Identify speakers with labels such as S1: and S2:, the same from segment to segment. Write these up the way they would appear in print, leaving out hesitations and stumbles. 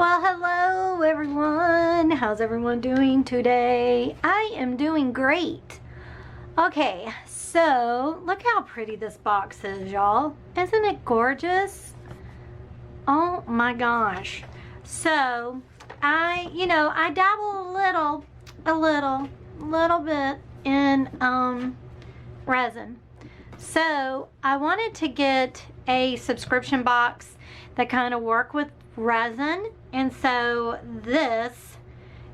S1: Well, hello everyone. How's everyone doing today? I am doing great. Okay, so look how pretty this box is, y'all. Isn't it gorgeous? Oh my gosh. So, I dabble a little bit in resin. So, I wanted to get a subscription box that kind of work with resin, and so this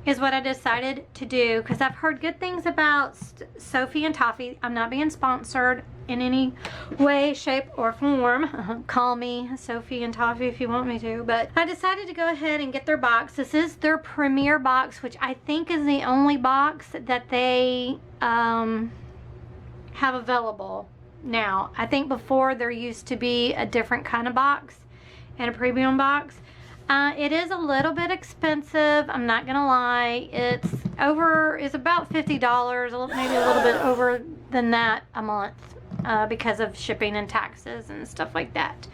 S1: is what I decided to do because I've heard good things about Sophie and Toffee. I'm not being sponsored in any way, shape, or form. Call me Sophie and Toffee if you want me to, but I decided to go ahead and get their box. This is their premier box, which I think is the only box that they have available now. I think before there used to be a different kind of box and a premium box. It is a little bit expensive, I'm not gonna lie. It's about $50, maybe a little bit over than that a month, because of shipping and taxes and stuff like that.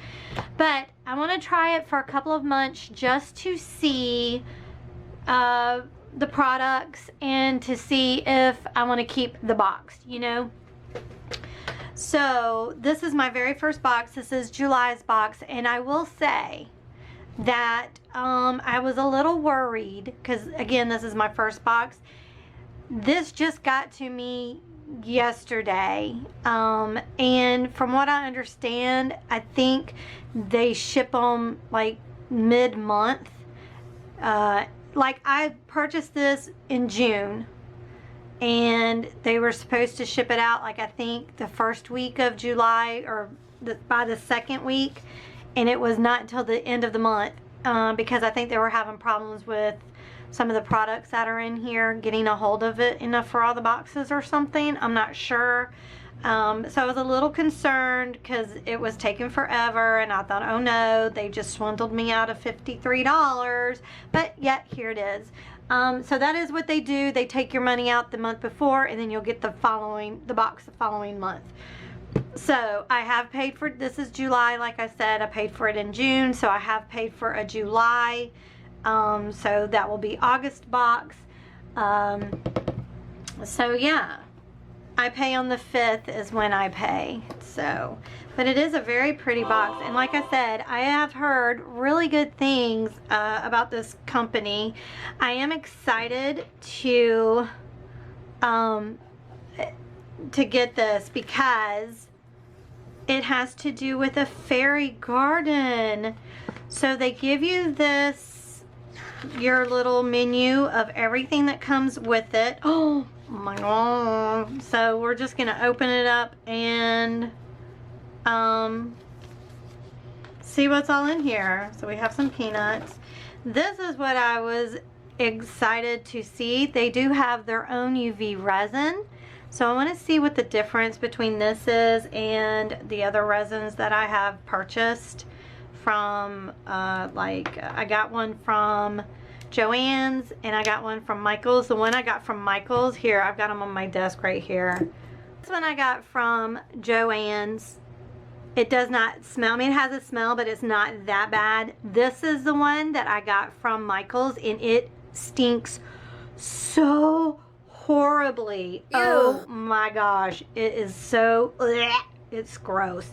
S1: But I want to try it for a couple of months just to see the products and to see if I want to keep the box, you know. So this is my very first box. This is July's box, and I will say that I was a little worried because, again, this is my first box. This just got to me yesterday, and from what I understand, I think they ship them like mid-month. Like, I purchased this in June, and they were supposed to ship it out, like, I think the first week of July or by the second week, and it was not until the end of the month, because I think they were having problems with some of the products that are in here, getting a hold of it enough for all the boxes or something. I'm not sure. So I was a little concerned because it was taking forever, and I thought, oh no, they just swindled me out of $53, but yet here it is. So that is what they do. They take your money out the month before, and then you'll get the box the following month. So I have paid for, this is July, like I said. I paid for it in June, so I have paid for a July. So that will be August box. So yeah, I pay on the 5th is when I pay. So, but it is a very pretty box, and like I said, I have heard really good things about this company. I am excited to get this because it has to do with a fairy garden. So they give you this, your little menu of everything that comes with it. Oh my god. So we're just gonna open it up and see what's all in here. So we have some peanuts. This is what I was excited to see. They do have their own UV resin. So I want to see what the difference between this is and the other resins that I have purchased from, I got one from Joann's and I got one from Michael's. The one I got from Michael's, here, I've got them on my desk right here. This one I got from Joann's. It does not smell, I mean, it has a smell, but it's not that bad. This is the one that I got from Michael's, and it stinks so horribly. Ew. Oh my gosh, it is so, it's gross.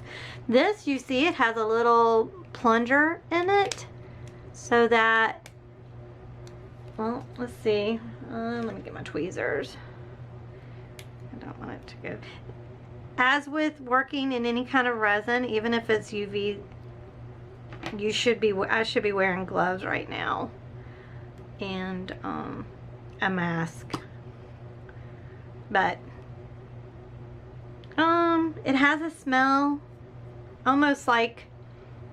S1: This, you see, it has a little plunger in it so that, well, let's see, let me get my tweezers. I don't want it to go. As with working in any kind of resin, even if it's UV, I should be wearing gloves right now and a mask. But it has a smell almost like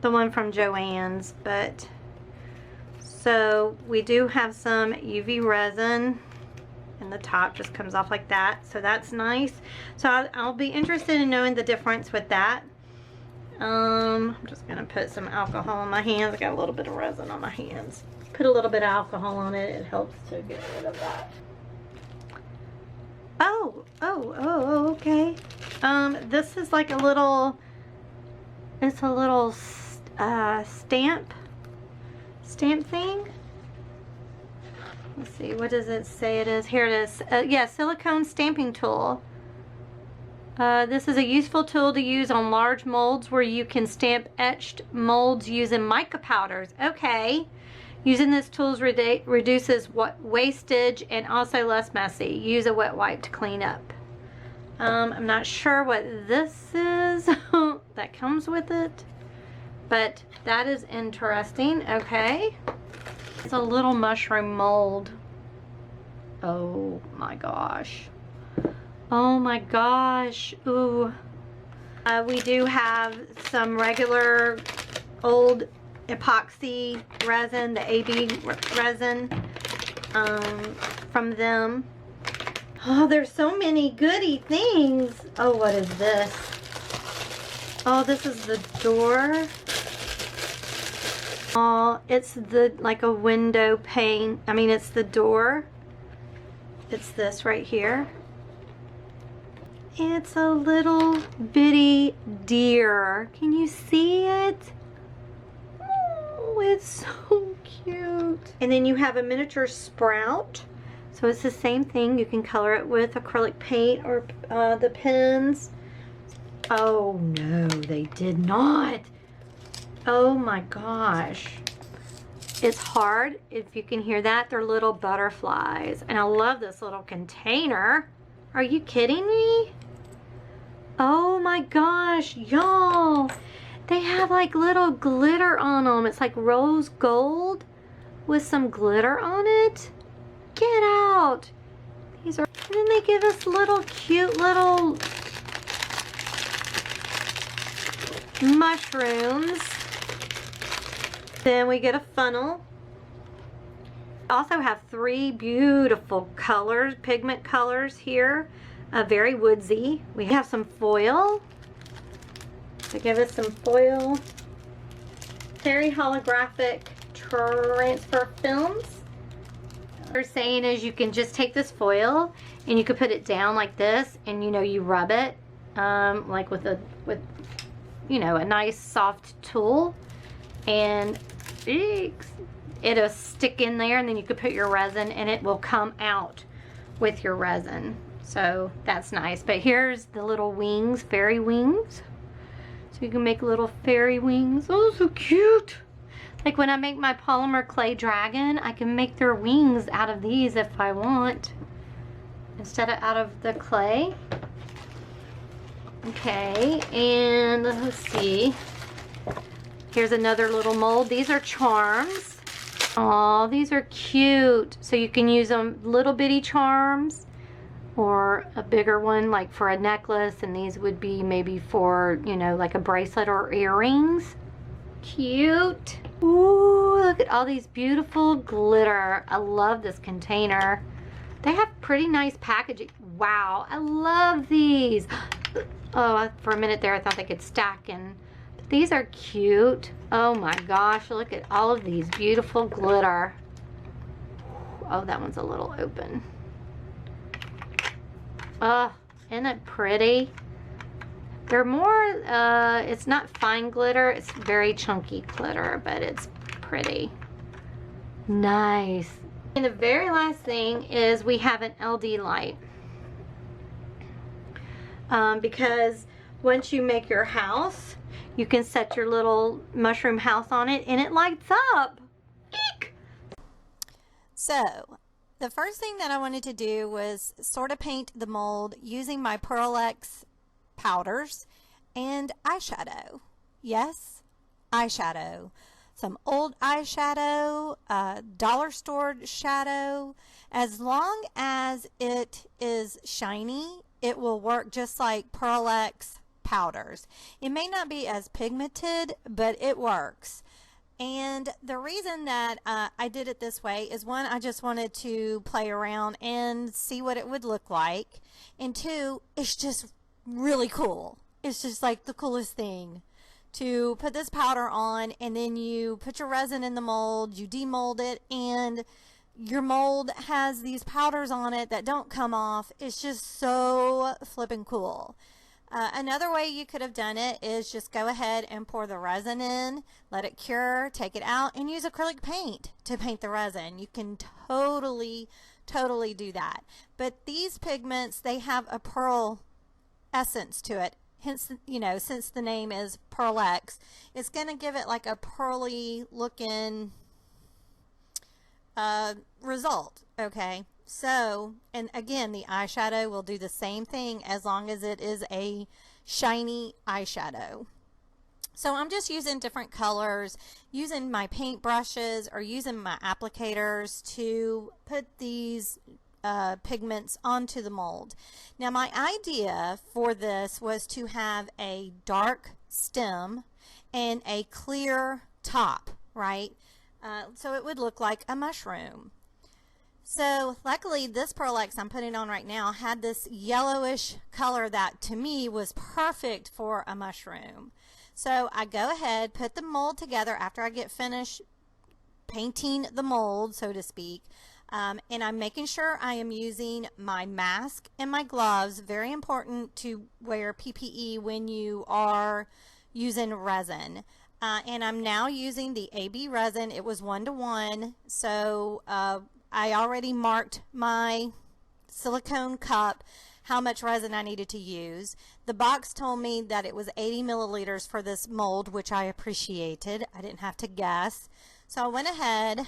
S1: the one from Joann's, but so we do have some UV resin, and the top just comes off like that, so that's nice. So I'll be interested in knowing the difference with that. I'm just gonna put some alcohol on my hands. I got a little bit of resin on my hands. Put a little bit of alcohol on it, it helps to get rid of that. Oh, okay. This is like a little, it's a little stamp thing. let's see, what does it say it is? Here it is. Yeah, silicone stamping tool. This is a useful tool to use on large molds where you can stamp etched molds using mica powders. Okay. Using this tool reduces wastage and also less messy. Use a wet wipe to clean up. I'm not sure what this is that comes with it, but that is interesting. Okay. It's a little mushroom mold. Oh my gosh. Oh my gosh. Ooh. We do have some regular old epoxy resin, the AB resin from them. Oh, there's so many goody things. Oh, what is this? Oh, this is the door. Oh, it's the, like a window pane. I mean, it's the door. It's this right here. It's a little bitty deer. Can you see it? Oh, it's so cute. And then you have a miniature sprout. So it's the same thing. You can color it with acrylic paint or the pens. Oh no, they did not. Oh my gosh. It's hard. If you can hear that, they're little butterflies. And I love this little container. Are you kidding me? Oh my gosh, y'all. They have like little glitter on them. It's like rose gold with some glitter on it. Get out. These are, and then they give us little cute little mushrooms. Then we get a funnel. Also have 3 beautiful colors, pigment colors here. Very woodsy. We have some foil. They give us some foil. Very holographic transfer films. What they're saying is you can just take this foil and you can put it down like this, and you know, you rub it like with you know, a nice soft tool, and it'll stick in there, and then you could put your resin and it will come out with your resin. So that's nice. But here's the little wings, fairy wings. So you can make little fairy wings. Oh, so cute. Like when I make my polymer clay dragon, I can make their wings out of these if I want, instead of out of the clay. Okay, and let's see. Here's another little mold. These are charms. Oh, these are cute. So you can use them, little bitty charms, or a bigger one like for a necklace, and these would be maybe for, you know, like a bracelet or earrings. Cute. Ooh, look at all these beautiful glitter. I love this container. They have pretty nice packaging. Wow, I love these. Oh, for a minute there I thought they could stack in. But these are cute. Oh my gosh, look at all of these beautiful glitter. Oh, that one's a little open. Oh, isn't it pretty? They're more, it's not fine glitter, it's very chunky glitter, but it's pretty. Nice. And the very last thing is we have an LD light. Because once you make your house, you can set your little mushroom house on it and it lights up. Eek! So, the first thing that I wanted to do was sort of paint the mold using my Pearl X powders and eyeshadow. Yes, eyeshadow. Some old eyeshadow, dollar store shadow. As long as it is shiny, it will work just like Pearl X powders. It may not be as pigmented, but it works. And the reason that I did it this way is, one, I just wanted to play around and see what it would look like. And two, it's just really cool. It's just like the coolest thing to put this powder on, and then you put your resin in the mold, you demold it, and your mold has these powders on it that don't come off. It's just so flippin' cool. Another way you could have done it is just go ahead and pour the resin in, let it cure, take it out, and use acrylic paint to paint the resin. You can totally do that. But these pigments, they have a pearl essence to it. Hence, you know, since the name is Pearl X, it's going to give it like a pearly looking result. Okay. So, and again, the eyeshadow will do the same thing as long as it is a shiny eyeshadow. So I'm just using different colors, using my paint brushes or using my applicators to put these pigments onto the mold. Now my idea for this was to have a dark stem and a clear top, right? So it would look like a mushroom. So luckily this Pearl X I'm putting on right now had this yellowish color that to me was perfect for a mushroom. So I go ahead, put the mold together after I get finished painting the mold, so to speak, and I'm making sure I am using my mask and my gloves. Very important to wear PPE when you are using resin. And I'm now using the AB resin. It was 1:1, so I already marked my silicone cup how much resin I needed to use. The box told me that it was 80 milliliters for this mold, which I appreciated. I didn't have to guess. So I went ahead,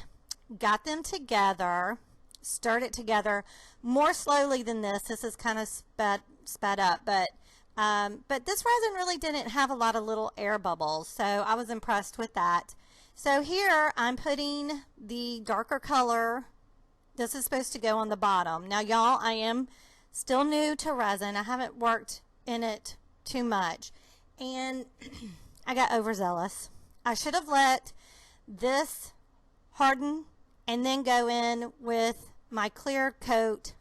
S1: got them together, stirred it together more slowly than this. This is kind of sped up, but this resin really didn't have a lot of little air bubbles, so I was impressed with that. So here I'm putting the darker color. This is supposed to go on the bottom. Now y'all, I am still new to resin. I haven't worked in it too much, and I got overzealous. I should have let this harden and then go in with my clear coat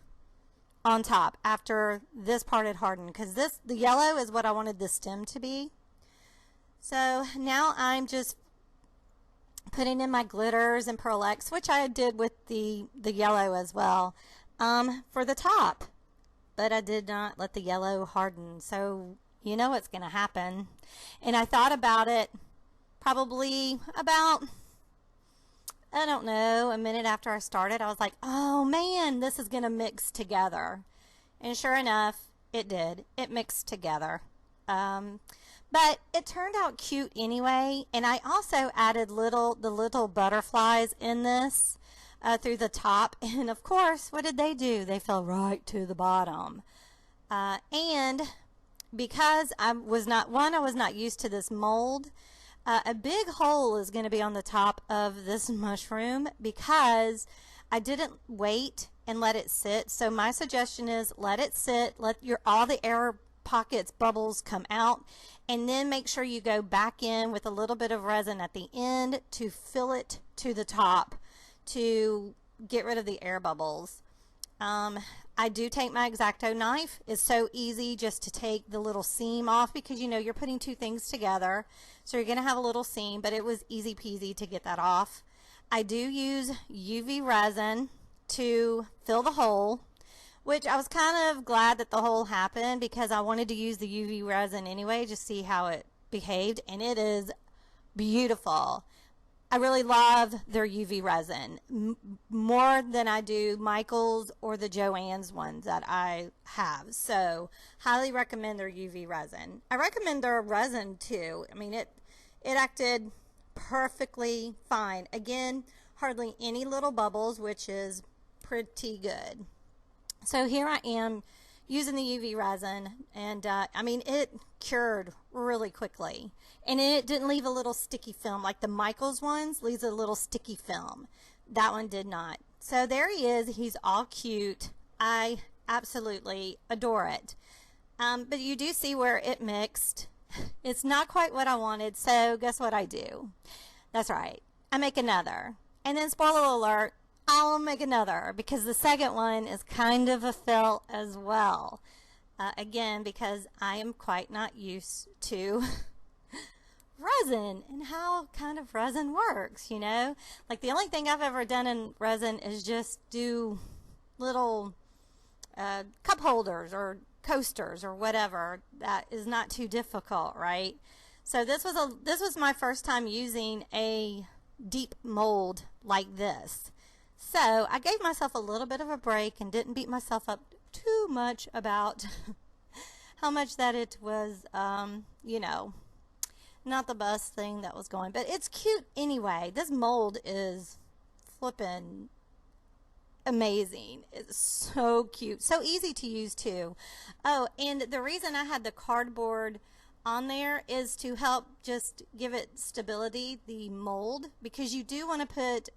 S1: on top after this part had hardened, because the yellow is what I wanted the stem to be. So now I'm just putting in my glitters and Pearl X, which I did with the yellow as well, for the top. But I did not let the yellow harden, so you know what's going to happen. And I thought about it probably about, I don't know, a minute after I started. I was like, oh man, this is going to mix together. And sure enough, it did. It mixed together. But it turned out cute anyway. And I also added the little butterflies in this through the top. And of course, what did they do? They fell right to the bottom. And because I was not used to this mold, a big hole is going to be on the top of this mushroom because I didn't wait and let it sit. So my suggestion is let it sit, let all the air pockets, bubbles come out, and then make sure you go back in with a little bit of resin at the end to fill it to the top to get rid of the air bubbles. I do take my X-Acto knife. It's so easy just to take the little seam off because you know you're putting two things together, so you're going to have a little seam, but it was easy peasy to get that off. I do use UV resin to fill the hole, which I was kind of glad that the hole happened because I wanted to use the UV resin anyway, just see how it behaved, and it is beautiful. I really love their UV resin more than I do Michael's or the Joann's ones that I have. So highly recommend their UV resin. I recommend their resin too. I mean, it acted perfectly fine. Again, hardly any little bubbles, which is pretty good. So here I am using the UV resin, and I mean, it cured really quickly, and it didn't leave a little sticky film like the Michael's ones leaves a little sticky film. That one did not. So there he is. He's all cute. I absolutely adore it. But you do see where it mixed. It's not quite what I wanted, so guess what I do? That's right, I make another, and then spoiler alert, I'll make another because the second one is kind of a fill as well. Again, because I am quite not used to resin and how kind of resin works, you know? Like the only thing I've ever done in resin is just do little cup holders or coasters or whatever. That is not too difficult, right? So this was my first time using a deep mold like this. So I gave myself a little bit of a break and didn't beat myself up too much about how much that it was, you know, not the best thing that was going. But it's cute anyway. This mold is flippin' amazing. It's so cute. So easy to use too. Oh, and the reason I had the cardboard on there is to help just give it stability, the mold, because you do want to put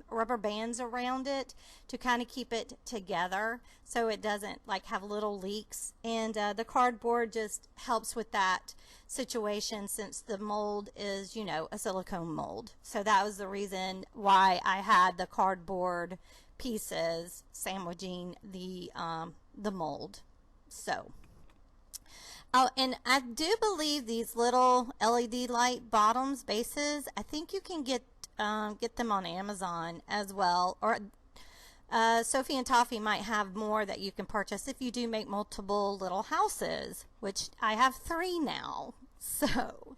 S1: rubber bands around it to kind of keep it together so it doesn't like have little leaks, and the cardboard just helps with that situation since the mold is, you know, a silicone mold. So that was the reason why I had the cardboard pieces sandwiching the mold. So oh, and I do believe these little LED light bottoms, bases, I think you can get them on Amazon as well. Or Sophie and Toffee might have more that you can purchase if you do make multiple little houses, which I have 3 now. So,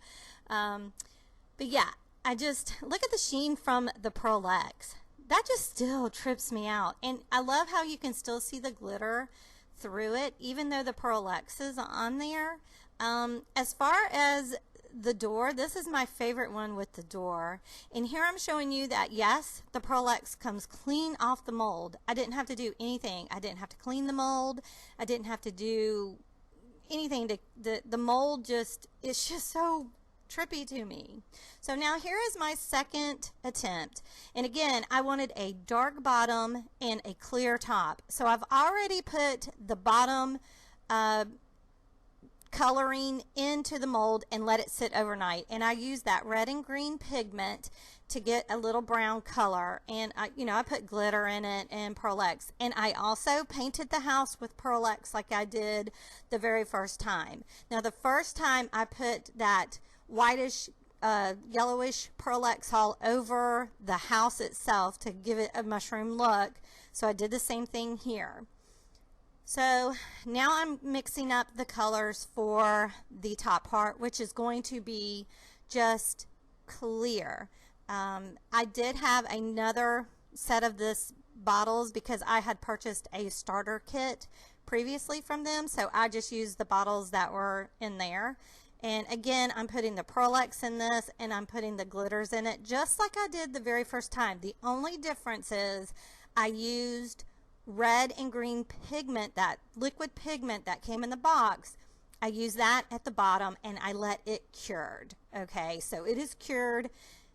S1: but yeah, I just, look at the sheen from the Pearl X. That just still trips me out. And I love how you can still see the glitter through it, even though the Pearl X is on there. As far as the door, this is my favorite one with the door. And here I'm showing you that, yes, the Pearl X comes clean off the mold. I didn't have to do anything. I didn't have to clean the mold. I didn't have to do anything to the mold. Just, it's just so trippy to me. So now here is my second attempt, and again I wanted a dark bottom and a clear top. So I've already put the bottom coloring into the mold and let it sit overnight, and I used that red and green pigment to get a little brown color, and I put glitter in it and Pearl X, and I also painted the house with Pearl X like I did the very first time. Now the first time I put that whitish yellowish Pearl X all over the house itself to give it a mushroom look, so I did the same thing here. So now I'm mixing up the colors for the top part, which is going to be just clear. I did have another set of this bottles because I had purchased a starter kit previously from them, so I just used the bottles that were in there. And again, I'm putting the Pearl X in this, and I'm putting the glitters in it just like I did the very first time. The only difference is I used red and green pigment, that liquid pigment that came in the box. I used that at the bottom and I let it cured. Okay, so it is cured,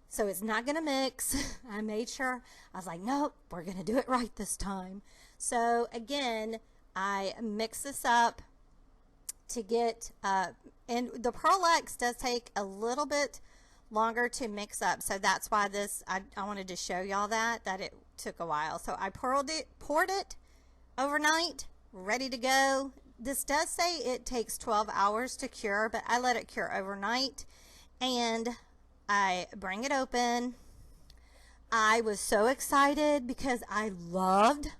S1: so it's not gonna mix. I made sure, I was like, nope, we're gonna do it right this time. So again, I mix this up to get and the Pearl X does take a little bit longer to mix up, so that's why this I wanted to show y'all that it took a while. So I poured it overnight, ready to go. This does say it takes 12 hours to cure, but I let it cure overnight, and I bring it open. I was so excited because I loved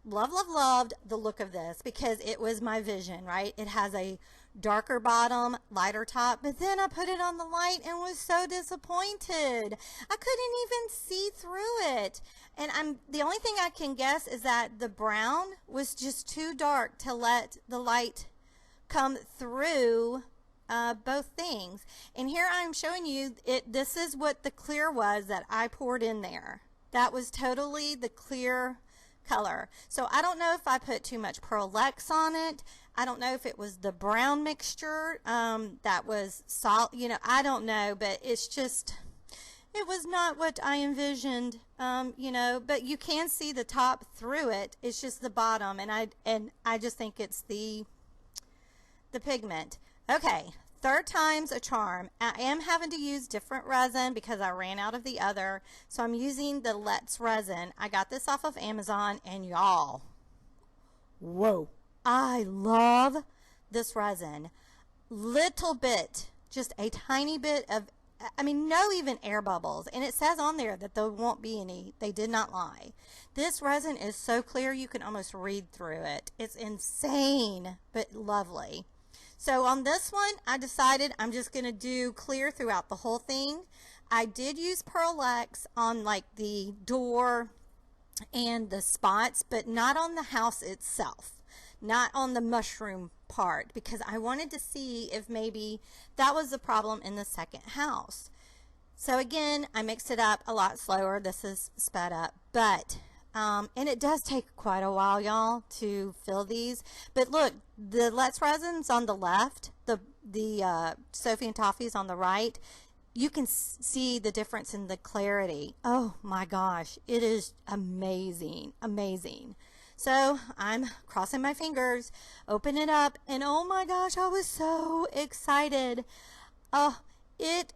S1: the look of this, because it was my vision, right? It has a darker bottom, lighter top, but then I put it on the light and was so disappointed. I couldn't even see through it. And the only thing I can guess is that the brown was just too dark to let the light come through both things. And here I'm showing you this is what the clear was that I poured in there. That was totally the clear color. So I don't know if I put too much Pearl X on it. I don't know if it was the brown mixture that was salt, I don't know, but it's just, it was not what I envisioned, but you can see the top through it. It's just the bottom, and I just think it's the pigment. Okay, third time's a charm. I am having to use different resin because I ran out of the other, so I'm using the Let's resin. I got this off of Amazon, and y'all, whoa, I love this resin. Little bit, just a tiny bit of I mean, no even air bubbles. And it says on there that there won't be any. They did not lie. This resin is so clear you can almost read through it. It's insane, but lovely. So on this one, I decided I'm just going to do clear throughout the whole thing. I did use Pearl X on like the door and the spots, but not on the house itself, not on the mushroom part, because I wanted to see if maybe that was the problem in the second house. So again, I mixed it up a lot slower. This is sped up, but and it does take quite a while, y'all, to fill these. But look, the Let's Resin's on the left, the Sophie and Toffee's on the right. You can see the difference in the clarity. Oh my gosh, it is amazing, amazing. So I'm crossing my fingers, open it up, and oh my gosh, I was so excited. Oh, it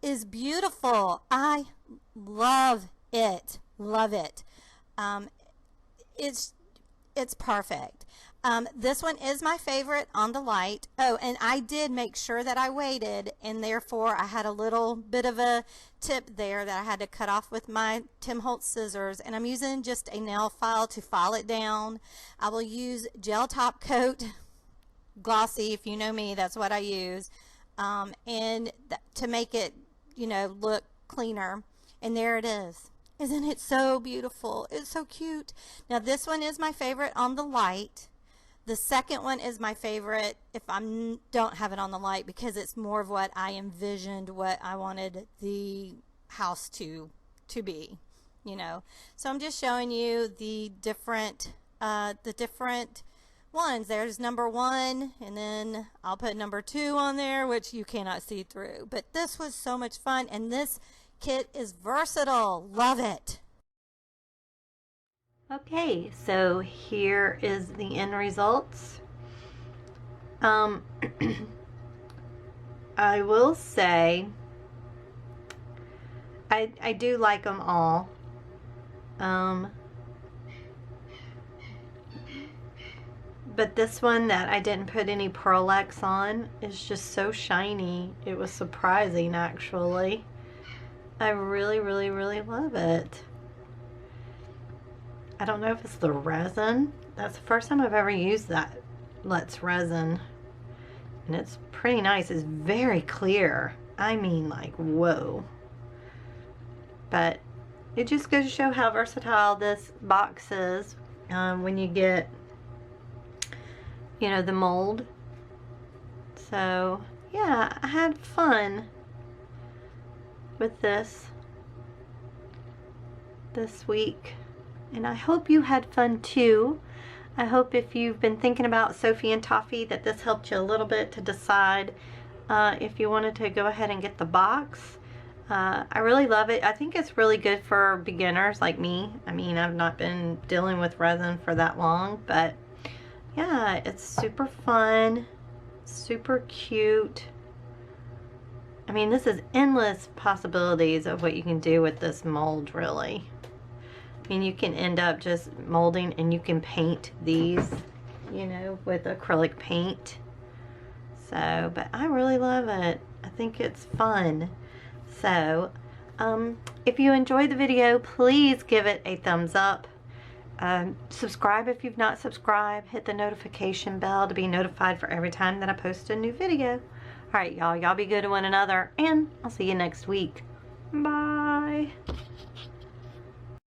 S1: is beautiful. I love it, love it. It's perfect. This one is my favorite on the light. Oh, and I did make sure that I waited, and therefore I had a little bit of a tip there that I had to cut off with my Tim Holtz scissors, and I'm using just a nail file to file it down. I will use gel top coat, glossy, if you know me, that's what I use, and to make it, you know, look cleaner. And there it is. Isn't it so beautiful? It's so cute. Now this one is my favorite on the light. The second one is my favorite if I don't have it on the light, because it's more of what I envisioned, what I wanted the house to be, you know. So I'm just showing you the different ones. There's number 1, and then I'll put number 2 on there, which you cannot see through. But this was so much fun, and this kit is versatile. Love it. Okay, so here is the end results. I will say I do like them all. But this one that I didn't put any Pearl X on is just so shiny. It was surprising, actually. I really, really, really love it. I don't know if it's the resin. That's the first time I've ever used that Let's Resin. And it's pretty nice. It's very clear. I mean, like, whoa. But it just goes to show how versatile this box is when you get, you know, the mold. So, yeah, I had fun with this week, and I hope you had fun too. I hope if you've been thinking about Sophie and Toffee that this helped you a little bit to decide if you wanted to go ahead and get the box. I really love it. I think it's really good for beginners like me. I mean, I've not been dealing with resin for that long, but yeah, it's super fun, super cute. I mean, this is endless possibilities of what you can do with this mold, really. I mean, you can end up just molding, and you can paint these, you know, with acrylic paint. So, but I really love it. I think it's fun. So, if you enjoyed the video, please give it a thumbs up. Subscribe if you've not subscribed. Hit the notification bell to be notified for every time that I post a new video. Alright, y'all be good to one another, and I'll see you next week. Bye.